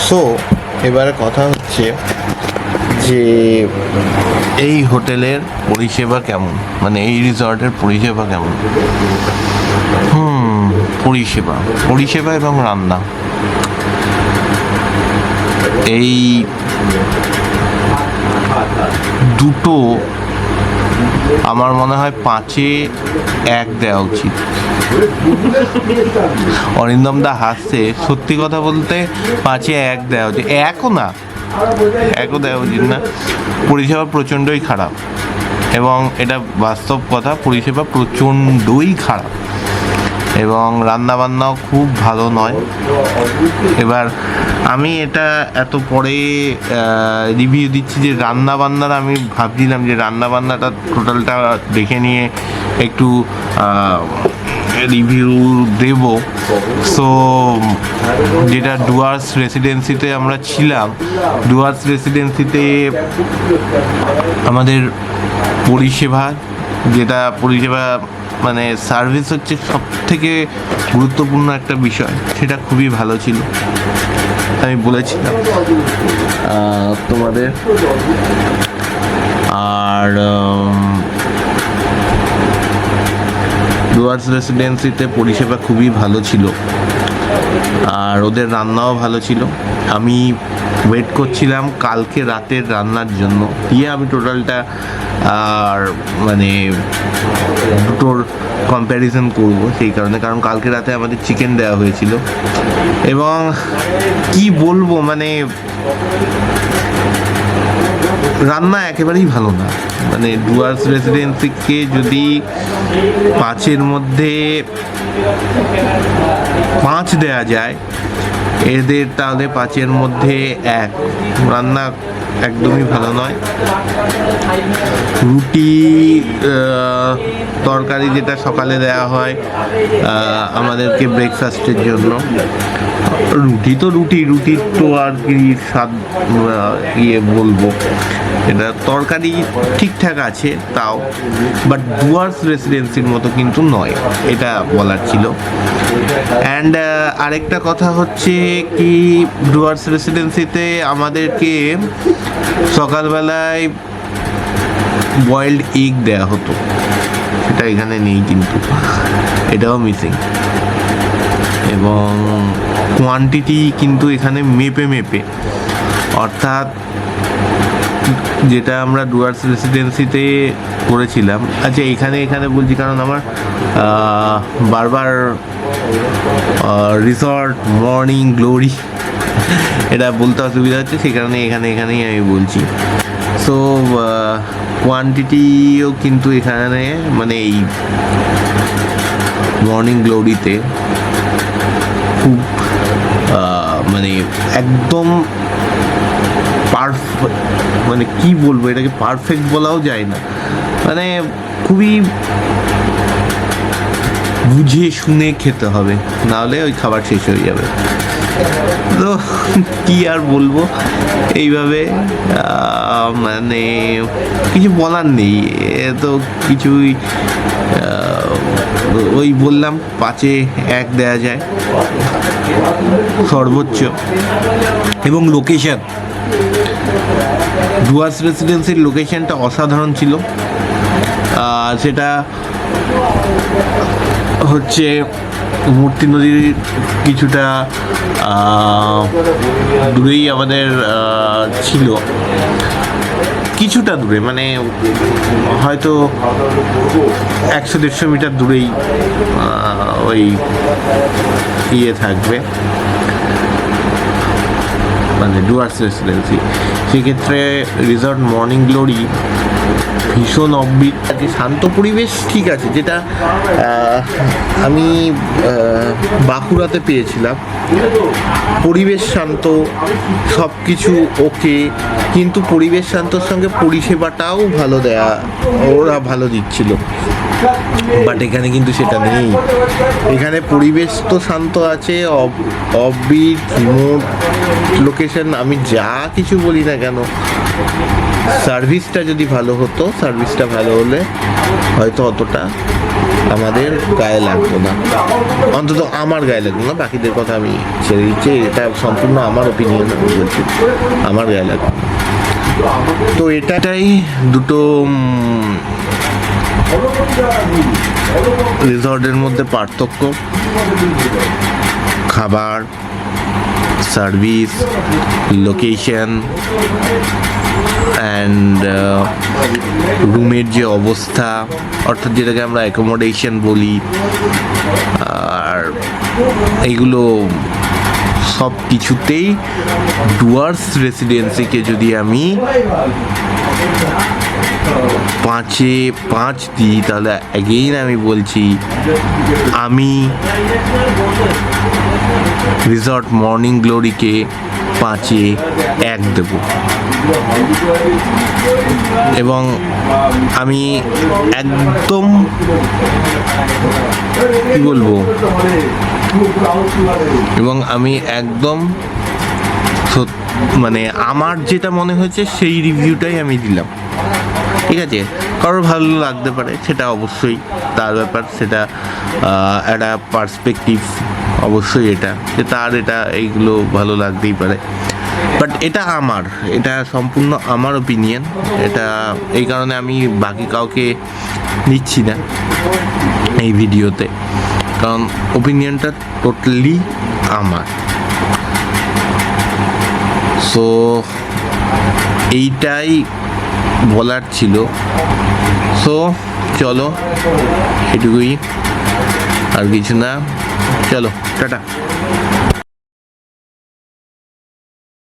So এবারে কথা হচ্ছে যে এই হোটেলের পরিষেবা কেমন, মানে এই রিসর্টের পরিষেবা কেমন। পরিষেবা এবং রান্না, এই দুটো আমার মনে হয় 5-এ 1 দেওয়া উচিত। অরিন্দম দা হাসছে, সত্যি কথা বলতে 5-এ 1 দেওয়া উচিত। একও দেওয়া উচিত না। পরিষেবা প্রচণ্ডই খারাপ, এবং এটা বাস্তব কথা, পরিষেবা প্রচণ্ডই খারাপ এবং রান্নাবান্নাও খুব ভালো নয়। এবার আমি এটা এত পরে রিভিউ দিচ্ছি যে রান্নাবান্নার আমি ভাবছিলাম যে রান্নাবান্নাটা টোটালটা দেখে নিয়ে একটু রিভিউ দেব। সো যেটা ডুয়ার্স রেসিডেন্সিতে আমরা ছিলাম, ডুয়ার্স রেসিডেন্সিতে আমাদের পরিষেবা মানে সার্ভিস হচ্ছে সব থেকে গুরুত্বপূর্ণ একটা বিষয়, সেটা খুবই ভালো ছিল। আমি বলেছিলাম তোমাদের। আর ডুয়ার্স রেসিডেন্সিতে পরিষেবা খুবই ভালো ছিল, আর ওদের রান্নাও ভালো ছিল। আমি ওয়েট করছিলাম কালকে রাতের রান্নার জন্য, দিয়ে আমি টোটালটা আর মানে দুটোর কম্প্যারিজন করব সেই কারণে, কারণ কালকে রাতে আমাদের চিকেন দেওয়া হয়েছিল। এবং কি বলবো, মানে রান্না একেবারেই ভালো না। মানে ডুয়ার্স রেসিডেন্সিকে যদি 5-এর মধ্যে 5 দেওয়া যায়, এদের তাহলে 5-এর মধ্যে 1। রান্না একদমই ভালো নয়। রুটি তরকারি যেটা সকালে দেওয়া হয় আমাদেরকে ব্রেকফাস্টের জন্য, রুটির তো আর কি স্বাদ বলবো, এটা তরকারি ঠিকঠাক আছে তাও, বাট ডুয়ার্স রেসিডেন্সির মতো কিন্তু নয়, এটা বলার ছিল। অ্যান্ড আরেকটা কথা হচ্ছে কি, ডুয়ার্স রেসিডেন্সিতে আমাদেরকে সকালবেলায় বয়েলড এগ দেওয়া হতো, সেটা এখানে নেই, কিন্তু এটাও মিসিং। এবং কোয়ান্টিটি কিন্তু এখানে মেপে, অর্থাৎ যেটা আমরা ডুয়ার্স রেসিডেন্সিতে করেছিলাম। আচ্ছা, এখানে বলছি কারণ আমার বারবার রিসর্ট মর্নিং গ্লোরি এটা বলতে অসুবিধা হচ্ছে, সেই কারণে এখানেই আমি বলছি। সো কোয়ান্টিটিও কিন্তু এখানে মানে এই মর্নিং গ্লোরিতে খুব মানে একদম মানে কি বলবো, এটাকে পারফেক্ট বলাও যায় না, মানে খুবই বুঝে শুনে খেতে হবে, নাহলে ওই খাবার শেষ হয়ে যাবে। তো কি আর বলবো, এইভাবে মানে কিছু বলার নেই, তো কিছুই ওই বললাম 5-এ 1 দেওয়া যায় সর্বোচ্চ। এবং লোকেশন, ডুয়ার্স রেসিডেন্সির লোকেশনটা অসাধারণ ছিল। সেটা হচ্ছে মূর্তি নদীর কিছুটা দূরেই আমাদের ছিল, কিছুটা দূরে, মানে হয়তো 100-150 মিটার দূরেই ওই থাকবে, মানে ডুয়ার্স রেসিডেন্সি। সেক্ষেত্রে রিসর্ট মর্নিং গ্লোরি ভীষণ অফবিট, শান্ত পরিবেশ ঠিক আছে, যেটা আমি বাঁকুড়াতে পেয়েছিলাম। পরিবেশ শান্ত, সব কিছু ওকে, কিন্তু পরিবেশ শান্তর সঙ্গে পরিষেবাটাও ভালো ওরা ভালো দিচ্ছিল, বাট এখানে কিন্তু সেটা নেই। এখানে পরিবেশ তো শান্ত আছে, অফবিট, রিমোট লোকেশন, আমি যা কিছু বলি না কেন, সার্ভিসটা যদি ভালো হতো, সার্ভিসটা ভালো হলে হয়তো অতটা আমাদের গায়ে লাগতো না, অন্তত আমার গায়ে লাগতো না, বাকিদের কথা আমি ছেড়ে দিচ্ছি, এটা সম্পূর্ণ আমার ওপিনিয়ন, আমি বলছি আমার গায়ে লাগতো না। তো এটাই দুটো রিসর্টের মধ্যে পার্থক্য, খাবার, সার্ভিস, লোকেশন অ্যান্ড রুমের যে অবস্থা, অর্থাৎ যেটাকে আমরা অ্যাকোমোডেশন বলি, আর এইগুলো সব কিছুতেই ডুয়ার্স রেসিডেন্সিকে যদি আমি 5-এ 5 দিই, তাহলে অ্যাগেইন আমি বলছি আমি রিসর্ট মর্নিং গ্লোরিকে 5-এ 1 দেব। এবং আমি একদম কি বলবো, এবং আমি একদম মানে আমার যেটা মনে হয়েছে সেই রিভিউটাই আমি দিলাম, ঠিক আছে? কারোর ভালো লাগতে পারে, সেটা অবশ্যই তার ব্যাপার, সেটা একটা পার্সপেক্টিভ, অবশ্যই এটা যে তার এটা এইগুলো ভালো লাগতেই পারে, বাট এটা সম্পূর্ণ আমার ওপিনিয়ন। এটা এই কারণে আমি বাকি কাউকে নিচ্ছি না এই ভিডিওতে, কারণ ওপিনিয়নটা টোটালি আমার। সো এইটাই বলার ছিল। সো চলো, এটুকুই, আর কিছু না, চলো টাটা।